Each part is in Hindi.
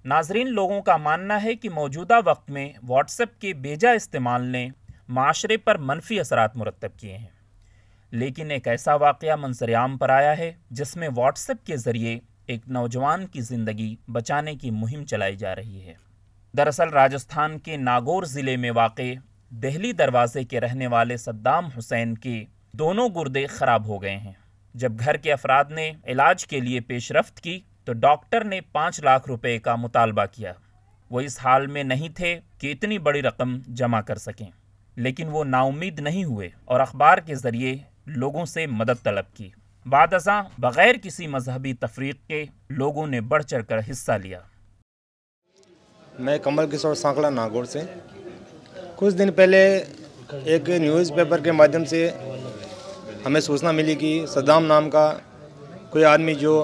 नाजरीन, लोगों का मानना है कि मौजूदा वक्त में व्हाट्सएप के बेजा इस्तेमाल ने माशरे पर मनफी असरात मुरतब किए हैं। लेकिन एक ऐसा वाक़या मंजर-ए-आम पर आया है जिसमें व्हाट्सएप के ज़रिए एक नौजवान की ज़िंदगी बचाने की मुहिम चलाई जा रही है। दरअसल राजस्थान के नागौर ज़िले में वाक़े दिल्ली दरवाज़े के रहने वाले सद्दाम हुसैन के दोनों गुर्दे ख़राब हो गए हैं। जब घर के अफराद ने इलाज के लिए पेशरफ्त की तो डॉक्टर ने 5 लाख रुपए का मुतालबा किया। वो इस हाल में नहीं थे कि इतनी बड़ी रकम जमा कर सकें, लेकिन वो नाउम्मीद नहीं हुए और अखबार के ज़रिए लोगों से मदद तलब की। बादअज़ां बग़ैर किसी मजहबी तफरीक के लोगों ने बढ़ चढ़ कर हिस्सा लिया। मैं कमल किशोर सांकला नागौर से। कुछ दिन पहले एक न्यूज़पेपर के माध्यम से हमें सूचना मिली कि सद्दाम नाम का कोई आदमी जो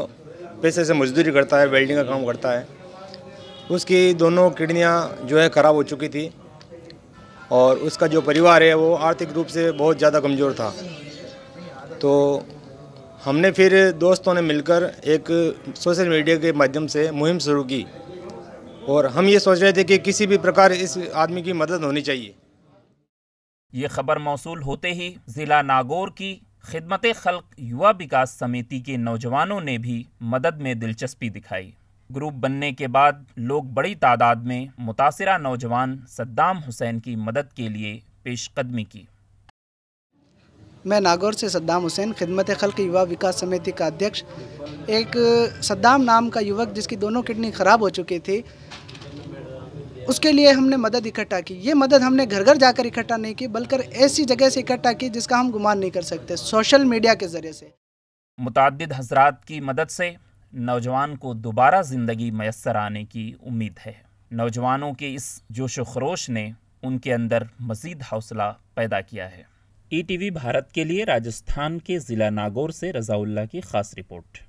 पैसे से मजदूरी करता है, वेल्डिंग का काम करता है, उसकी दोनों किडनियां जो है ख़राब हो चुकी थी और उसका जो परिवार है वो आर्थिक रूप से बहुत ज़्यादा कमज़ोर था। तो हमने फिर दोस्तों ने मिलकर एक सोशल मीडिया के माध्यम से मुहिम शुरू की और हम ये सोच रहे थे कि किसी भी प्रकार इस आदमी की मदद होनी चाहिए। ये खबर मौसूल होते ही ज़िला नागौर की खिदमत खल्क युवा विकास समिति के नौजवानों ने भी मदद में दिलचस्पी दिखाई। ग्रुप बनने के बाद लोग बड़ी तादाद में मुतासिरा नौजवान सद्दाम हुसैन की मदद के लिए पेशकदमी की। मैं नागौर से सद्दाम हुसैन, खिदमत खल्क युवा विकास समिति का अध्यक्ष। एक सद्दाम नाम का युवक जिसकी दोनों किडनी ख़राब हो चुकी थी, उसके लिए हमने मदद इकट्ठा की। ये मदद हमने घर घर जाकर इकट्ठा नहीं की, बल्कि ऐसी जगह से इकट्ठा की जिसका हम गुमान नहीं कर सकते, सोशल मीडिया के ज़रिए से। मुताद्दिद हज़रात की मदद से नौजवान को दोबारा ज़िंदगी मैसर आने की उम्मीद है। नौजवानों के इस जोश व खरोश ने उनके अंदर मज़ीद हौसला पैदा किया है। ETV भारत के लिए राजस्थान के ज़िला नागौर से रज़ाउल्लाह की ख़ास रिपोर्ट।